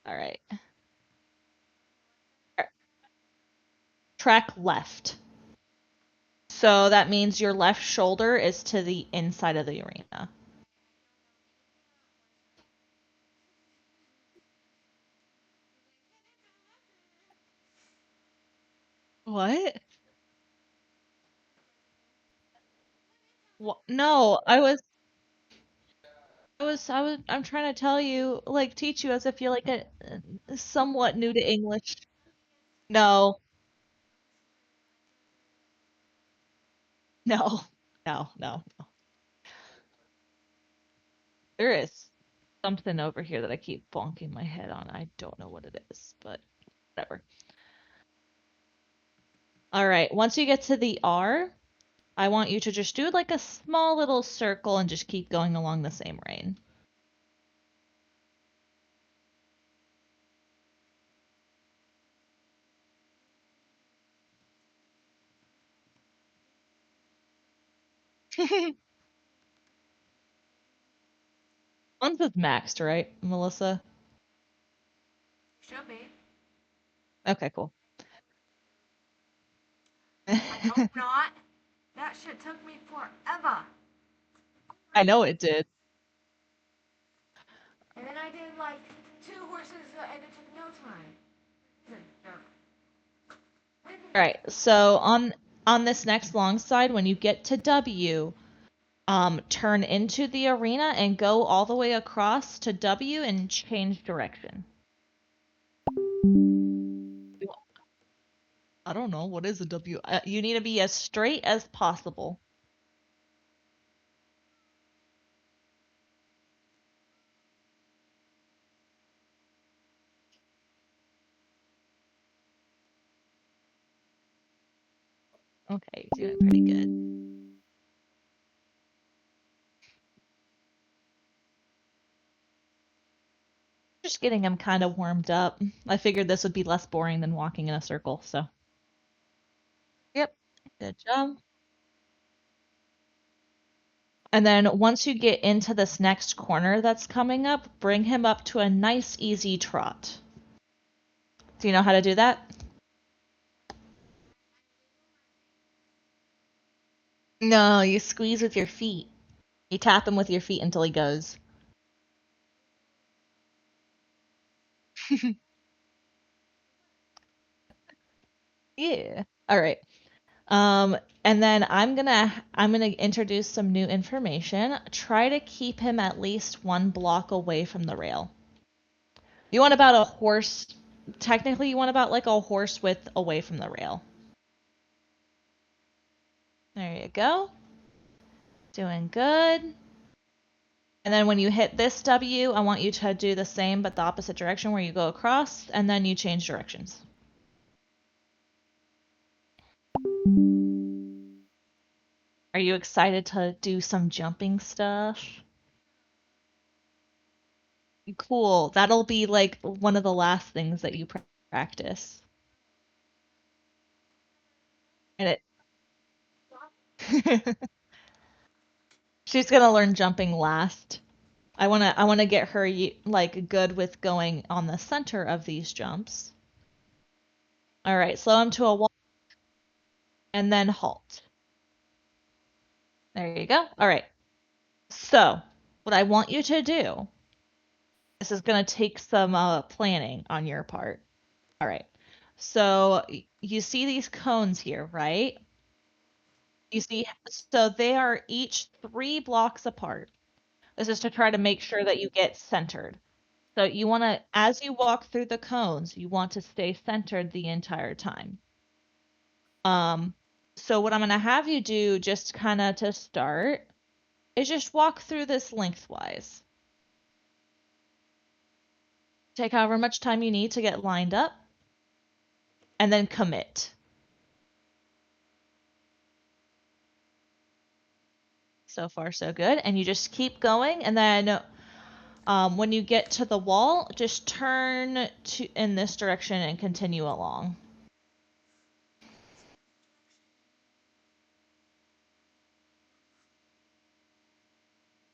All right. Track left. So that means your left shoulder is to the inside of the arena. What? No, I'm trying to tell you, like, teach you as if you're like a somewhat new to English. No, no, no. There is something over here that I keep bonking my head on. I don't know what it is, but whatever. All right, once you get to the R, I want you to just do like a small little circle and just keep going along the same rein. Once is maxed, right, Melissa? Should be. Okay, cool. I hope not. That shit took me forever. I know it did. And then I did like 2 horses and it took no time. All right, so on this next long side, when you get to W, turn into the arena and go all the way across to W and change direction. I don't know, what is a W? You need to be as straight as possible. Okay, you're doing pretty good. Just getting him kind of warmed up. I figured this would be less boring than walking in a circle, so. Yep, good job. And then once you get into this next corner that's coming up, bring him up to a nice easy trot. Do you know how to do that? No, you squeeze with your feet. You tap him with your feet until he goes. Yeah. All right. And then I'm gonna introduce some new information. Try to keep him at least 1 block away from the rail. You want about a horse. Technically, you want about like a horse width away from the rail. There you go. Doing good. And then when you hit this W, I want you to do the same but the opposite direction where you go across and then you change directions. Are you excited to do some jumping stuff? Cool. That'll be like one of the last things that you practice. And it she's gonna learn jumping last. I wanna get her like good with going on the center of these jumps. All right, slow him to a walk and then halt. There you go. All right. So, what I want you to do, this is going to take some planning on your part. All right. So, you see these cones here, right? You see, so they are each 3 blocks apart. This is to try to make sure that you get centered. So, you want to, as you walk through the cones, you want to stay centered the entire time. Um, so what I'm going to have you do just kind of to start is just walk through this lengthwise. Take however much time you need to get lined up, and then commit. So far, so good. And you just keep going, and then when you get to the wall, just turn to in this direction and continue along.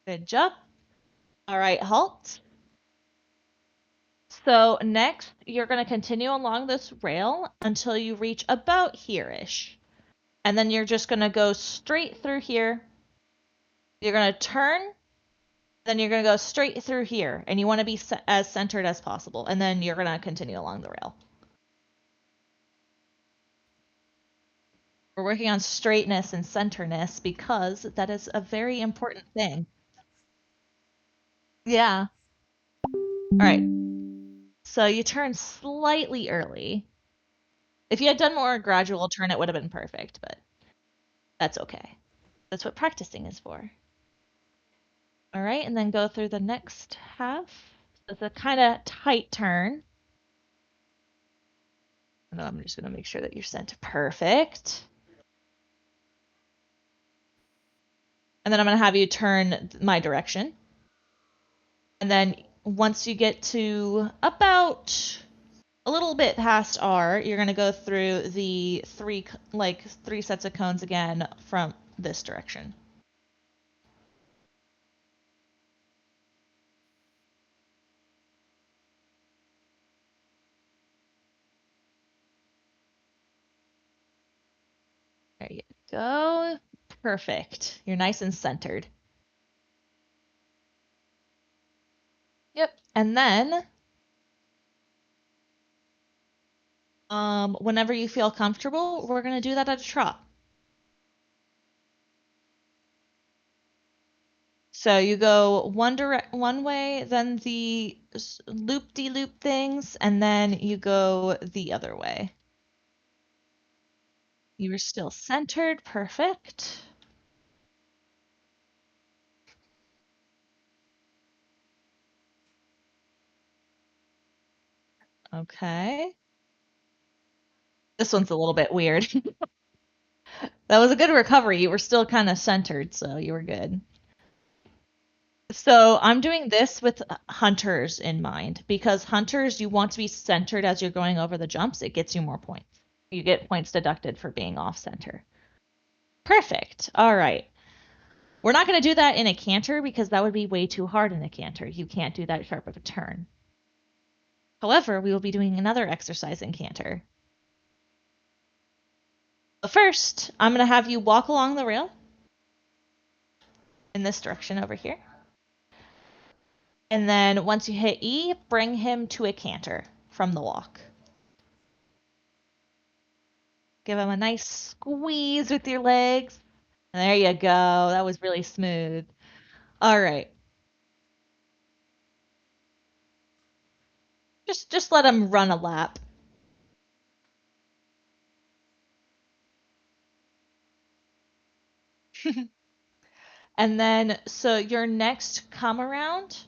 Good job. All right, halt. So next, you're going to continue along this rail until you reach about here-ish. And then you're just going to go straight through here. You're going to turn, then you're going to go straight through here. And you want to be as centered as possible. And then you're going to continue along the rail. We're working on straightness and centerness because that is a very important thing. Yeah. All right. So you turn slightly early. If you had done more gradual turn, it would have been perfect, but that's okay. That's what practicing is for. All right, and then go through the next half. It's a kind of tight turn. And I'm just going to make sure that you're sent perfect. And then I'm going to have you turn my direction. And then once you get to about a little bit past R, you're going to go through the three sets of cones again from this direction. There you go. Perfect. You're nice and centered. Yep. And then whenever you feel comfortable, we're going to do that at a trot. So you go one way, then the loop-de-loop things, and then you go the other way. You are still centered. Perfect. Okay. This one's a little bit weird. That was a good recovery. You were still kind of centered, so you were good. So I'm doing this with hunters in mind because hunters, you want to be centered as you're going over the jumps. It gets you more points. You get points deducted for being off center. Perfect. All right. We're not going to do that in a canter because that would be way too hard in a canter. You can't do that sharp of a turn. However, we will be doing another exercise in canter. But first, I'm going to have you walk along the rail in this direction over here. And then once you hit E, bring him to a canter from the walk. Give him a nice squeeze with your legs. And there you go. That was really smooth. All right. Just let him run a lap. And then, so your next come around,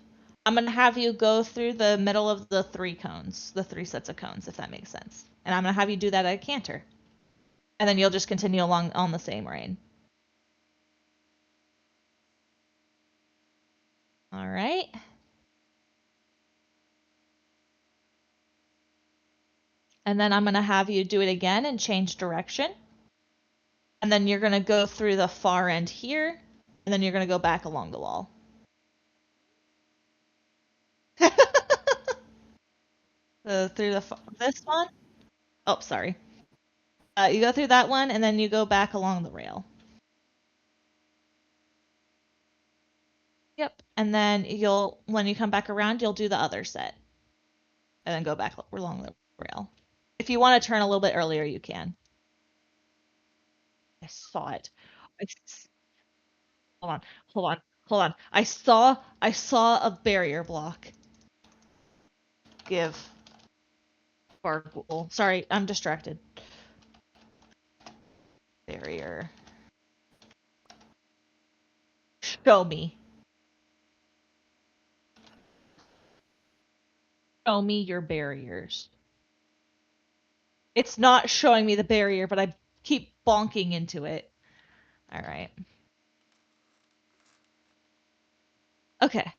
I'm going to have you go through the middle of the three cones, the three sets of cones, if that makes sense. And I'm going to have you do that at a canter. And then you'll just continue along on the same rein. All right. And then I'm going to have you do it again and change direction. And then you're going to go through the far end here. And then you're going to go back along the wall. Through this one. Oh, sorry. You go through that one, and then you go back along the rail. Yep. And then when you come back around, you'll do the other set. And then go back along the rail. If you want to turn a little bit earlier, you can. I saw it. Hold on. I saw a barrier block. Give Varghul. Sorry, I'm distracted. Barrier. Show me. Show me your barriers. It's not showing me the barrier, but I keep bonking into it. All right. Okay.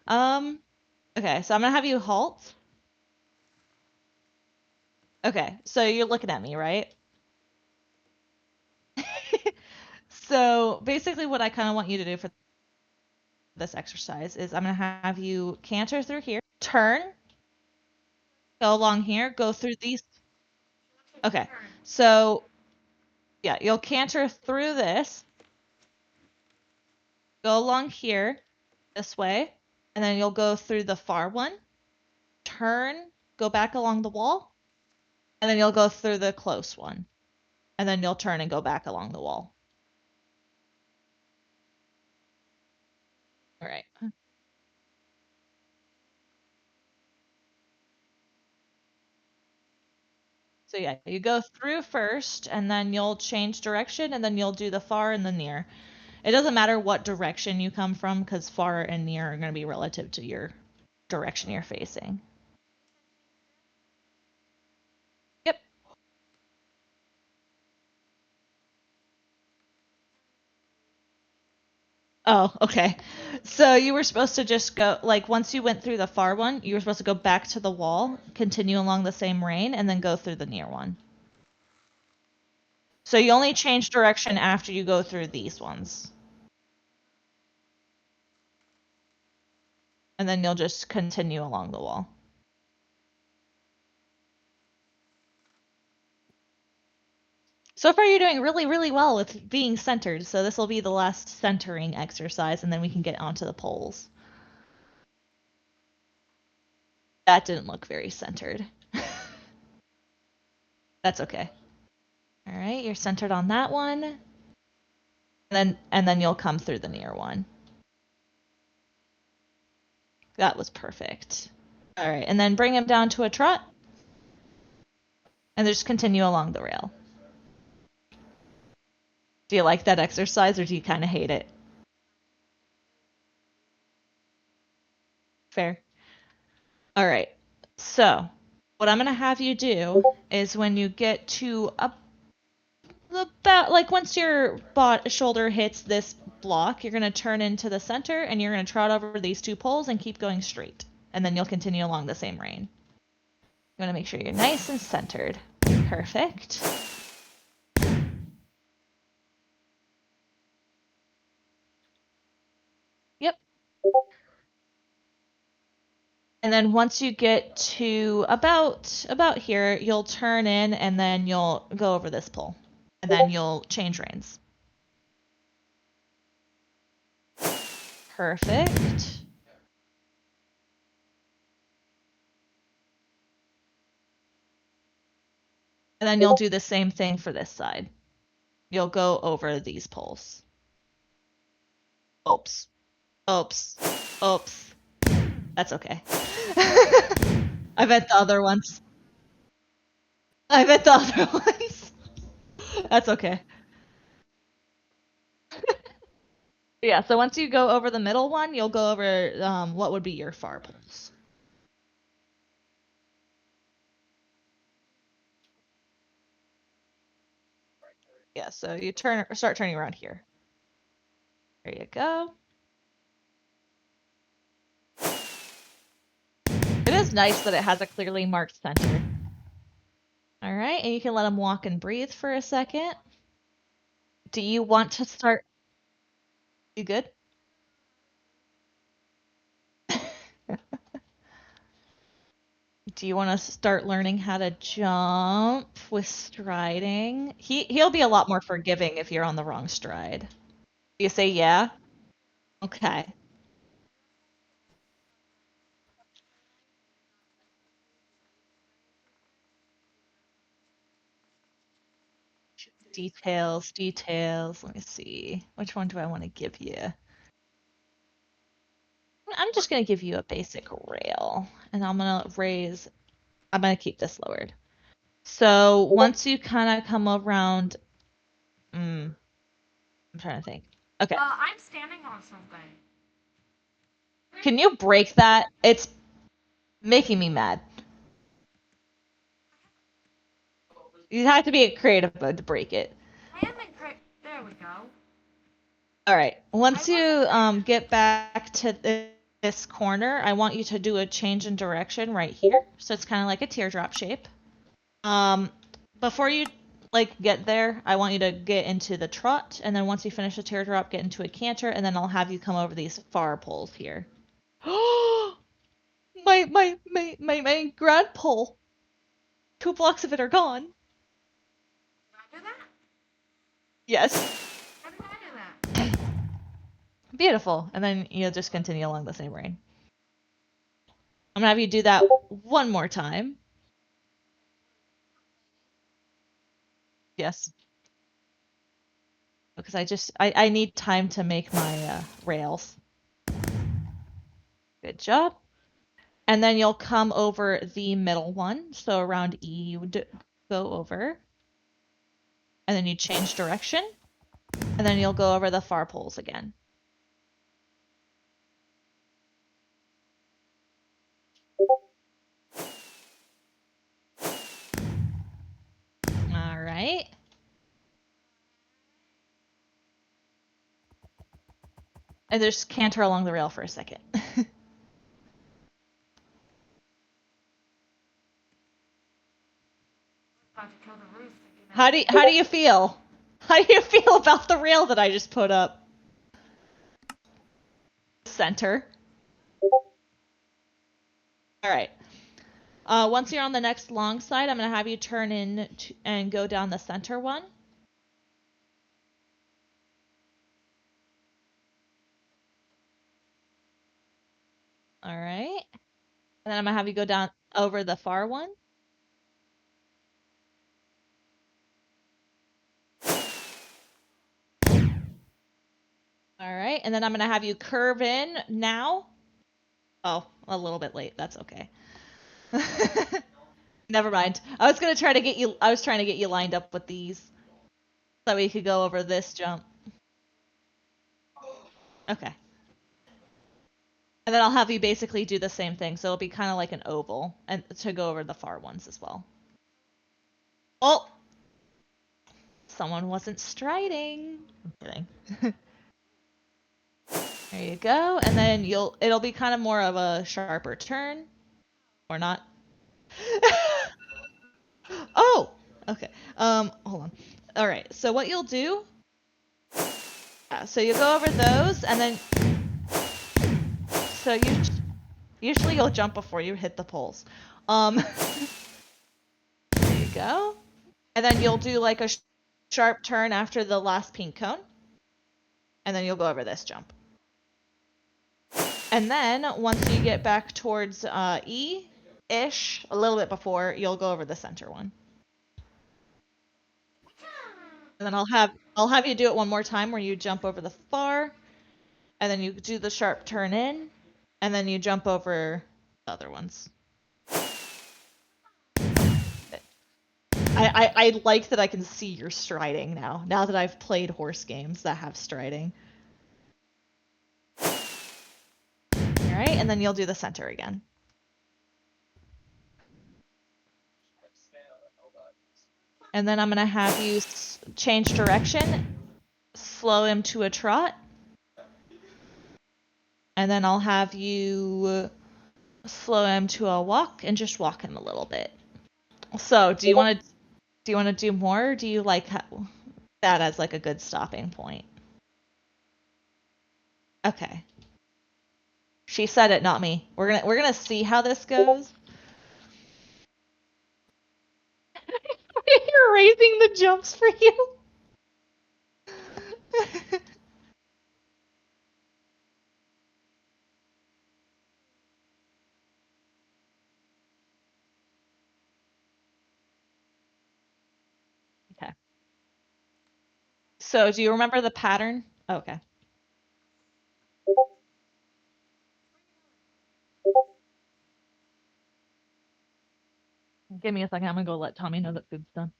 Okay, so I'm gonna have you halt. Okay, so you're looking at me, right? So basically what I kind of want you to do for this exercise is I'm gonna have you canter through here, turn, Go along here, go through these. Okay, Turn. so yeah, you'll canter through this, go along here, this way, and then you'll go through the far one, turn, go back along the wall, and then you'll go through the close one, and then you'll turn and go back along the wall. All right. So yeah, you go through first, and then you'll change direction, and then you'll do the far and the near. It doesn't matter what direction you come from, because far and near are going to be relative to your direction you're facing. Yep. Oh, okay. So you were supposed to just go, like, once you went through the far one, you were supposed to go back to the wall, continue along the same rein, and then go through the near one. So you only change direction after you go through these ones. And then you'll just continue along the wall. So far, you're doing really, really well with being centered. So this will be the last centering exercise, and then we can get onto the poles. That didn't look very centered. That's okay. All right, you're centered on that one. And then you'll come through the near one. That was perfect. All right, and then bring him down to a trot. And just continue along the rail. Do you like that exercise, or do you kind of hate it? Fair. All right. So, what I'm going to have you do is when you get to about like once your shoulder hits this block, you're going to turn into the center and you're going to trot over these two poles and keep going straight. And then you'll continue along the same rein. You want to make sure you're nice and centered. Perfect. Yep. And then once you get to about here, you'll turn in and then you'll go over this pole. And then you'll change reins. Perfect. And then you'll do the same thing for this side. You'll go over these poles. Oops. Oops. Oops. That's okay. I bet the other ones. I bet the other ones. That's okay. Yeah, so once you go over the middle one, you'll go over what would be your far poles. Yeah, so you start turning around here. There you go. It is nice that it has a clearly marked center. All right, and you can let him walk and breathe for a second. Do you want to start? You good? Do you want to start learning how to jump with striding? He'll be a lot more forgiving if you're on the wrong stride. You say yeah? Okay. Details, details. Let me see. Which one do I want to give you? I'm just going to give you a basic rail, and I'm going to keep this lowered. So once you kind of come around, I'm trying to think. Okay. I'm standing on something. Can you break that? It's making me mad. You have to be a creative mode to break it. I am in there we go. All right. Once you get back to this corner, I want you to do a change in direction right here. So it's kind of like a teardrop shape. Before you get there, I want you to get into the trot, and then once you finish the teardrop, get into a canter, and then I'll have you come over these far poles here. My my grad pole. 2 blocks of it are gone. Did I do that? Yes. How did I do that? Beautiful. And then you'll just continue along the same lane. I'm gonna have you do that one more time. Yes. Because I need time to make my rails. Good job. And then you'll come over the middle one. So around E, you would go over. And then you change direction. And then you'll go over the far poles again. All right. And just canter along the rail for a second. About to kill the roost again. How do you feel? How do you feel about the rail that I just put up? Center. All right. Once you're on the next long side, I'm gonna have you turn in and go down the center one. All right. And then I'm gonna have you go down over the far one. All right. And then I'm gonna have you curve in now. Oh, a little bit late. That's okay. Never mind. I was trying to get you lined up with these. So we could go over this jump. Okay. And then I'll have you basically do the same thing. So it'll be kind of like an oval and to go over the far ones as well. Oh! Someone wasn't striding. I'm kidding. There you go. And then it'll be kind of more of a sharper turn. Or not. Oh! Okay. Hold on. All right. So what you'll do, so you go over those and then, so usually you'll jump before you hit the poles. There you go. And then you'll do like a sharp turn after the last pink cone. And then you'll go over this jump. And then once you get back towards E-ish, a little bit before, you'll go over the center one. And then I'll have you do it one more time where you jump over the far, and then you do the sharp turn in, and then you jump over the other ones. I like that I can see your striding now that I've played horse games that have striding. All right, and then you'll do the center again. And then I'm going to have you change direction, slow him to a trot. And then I'll have you slow him to a walk and just walk him a little bit. So, do you want to do more? Or do you like that as like a good stopping point? Okay. She said it, not me. We're gonna see how this goes. You're raising the jumps for you. Okay. So, do you remember the pattern? Okay. Give me a second. I'm gonna go let Tommy know that food's done.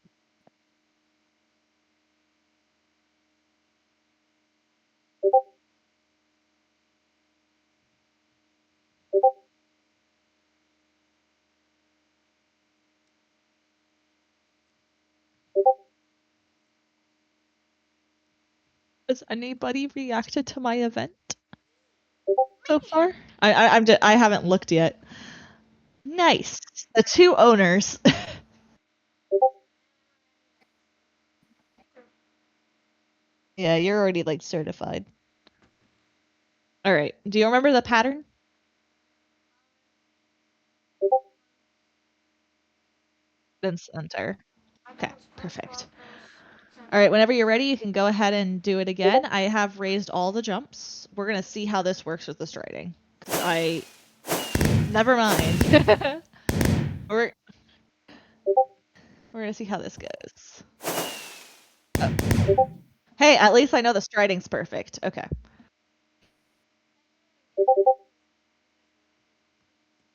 Has anybody reacted to my event so far? I haven't looked yet. Nice. The 2 owners. Yeah, you're already like certified. All right. Do you remember the pattern? Then center. I think Okay, it's push perfect. button press. All right, whenever you're ready, you can go ahead and do it again. I have raised all the jumps. We're gonna see how this works with the striding. 'Cause never mind. we're we're gonna see how this goes. Hey, at least I know the striding's perfect. Okay.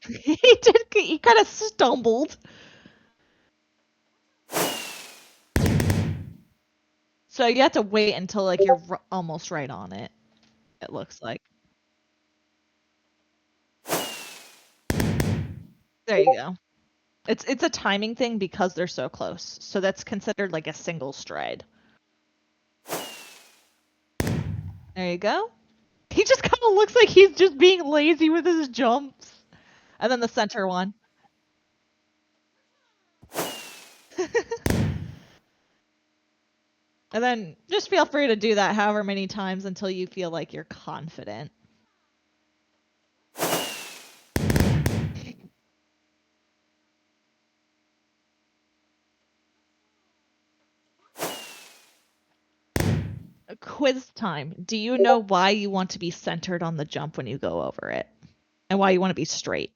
He kind of stumbled. So you have to wait until like you're almost right on it. It looks like. There you go. It's a timing thing because they're so close. So that's considered like a single stride. There you go. He just kind of looks like he's just being lazy with his jumps. And then the center one. And then just feel free to do that however many times until you feel like you're confident. Quiz time. Do you know why you want to be centered on the jump when you go over it? And why you want to be straight?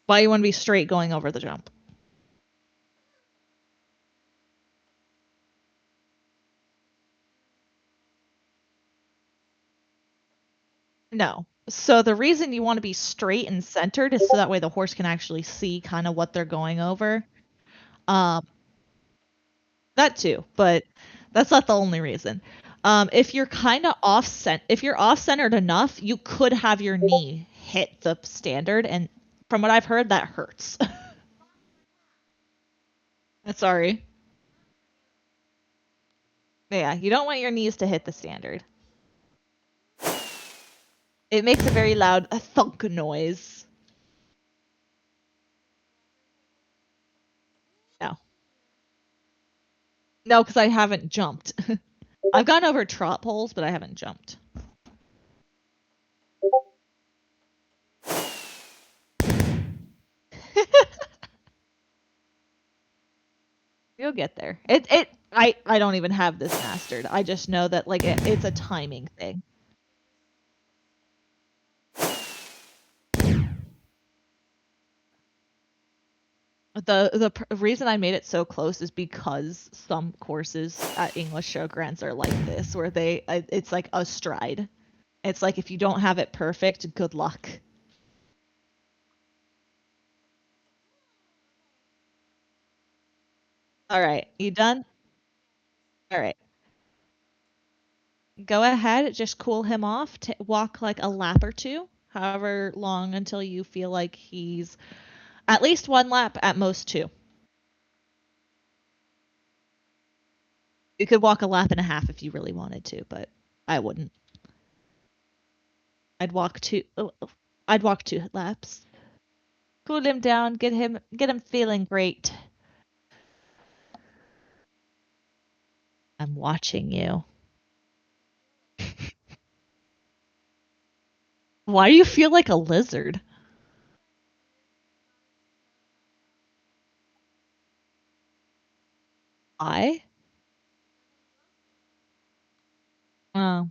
Why you want to be straight going over the jump? No. So the reason you want to be straight and centered is so that way the horse can actually see kind of what they're going over. Um, that too, but that's not the only reason. If you're kind of if you're off centered enough, you could have your knee hit the standard, and from what I've heard, that hurts. Sorry. Yeah, you don't want your knees to hit the standard. It makes a very loud thunk noise. No. No, because I haven't jumped. I've gone over trot poles, but I haven't jumped. You'll get there. I don't even have this mastered. I just know that like it's a timing thing. The reason I made it so close is because some courses at English showgrounds are like this, where it's like a stride. It's like if you don't have it perfect, good luck. All right, you done? All right. Go ahead, just cool him off. Walk like a lap or two, however long until you feel like he's at least one lap, at most two. You could walk a lap and a half if you really wanted to, but I wouldn't. I'd walk two. I'd walk 2 laps. Cool him down. Get him feeling great. I'm watching you. Why do you feel like a lizard? I? Oh.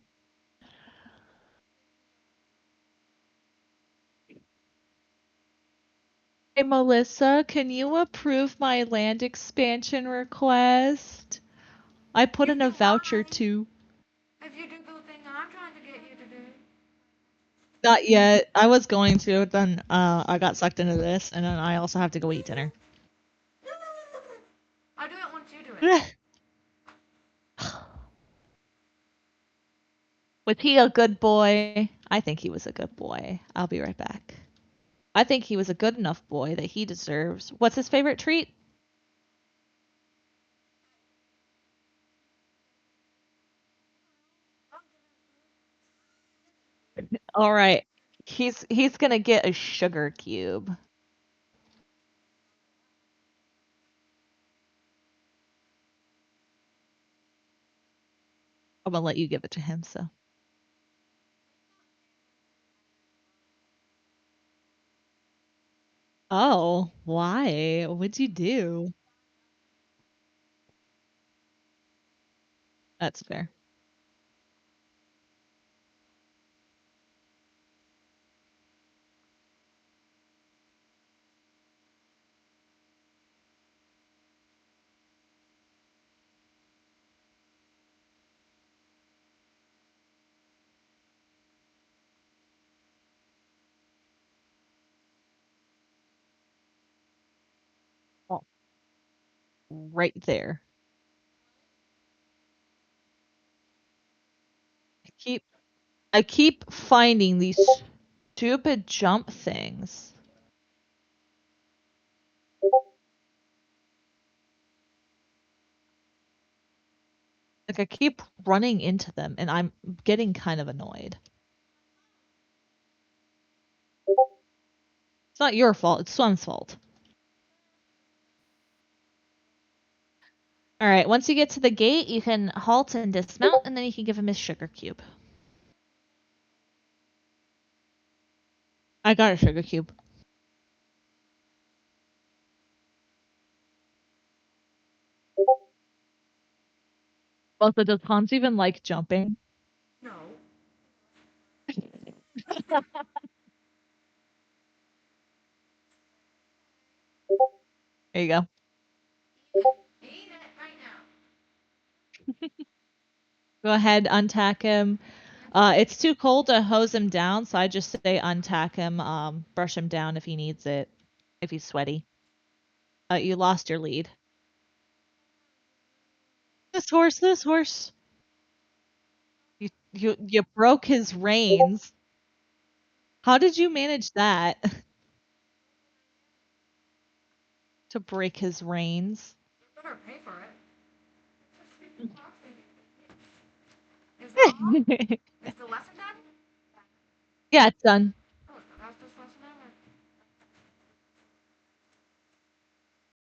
Hey, Melissa, can you approve my land expansion request? I put If in a you voucher want, too. if you do the thing I'm trying to get you to do. Not yet. I was going to, but then I got sucked into this, and then I also have to go eat dinner. I'll do it once you do it. Was he a good boy? I think he was a good boy. I'll be right back. I think he was a good enough boy that he deserves. What's his favorite treat? All right. He's gonna get a sugar cube. I'm gonna let you give it to him, so. Oh, why? What'd you do? That's fair. Oh, right there. I keep I keep finding these stupid jump things. Like I keep running into them and I'm getting kind of annoyed. It's not your fault, it's Swim's fault. All right, once you get to the gate, you can halt and dismount, and then you can give him his sugar cube. I got a sugar cube. Also, does Hans even like jumping? No. There you go. Eat it right now. Go ahead, untack him. It's too cold to hose him down, so I just say untack him, brush him down if he needs it, if he's sweaty. You lost your lead. This horse. You broke his reins. How did you manage that? To break his reins? You better pay for it. Is it all? Yeah, Is the lesson done? it's done.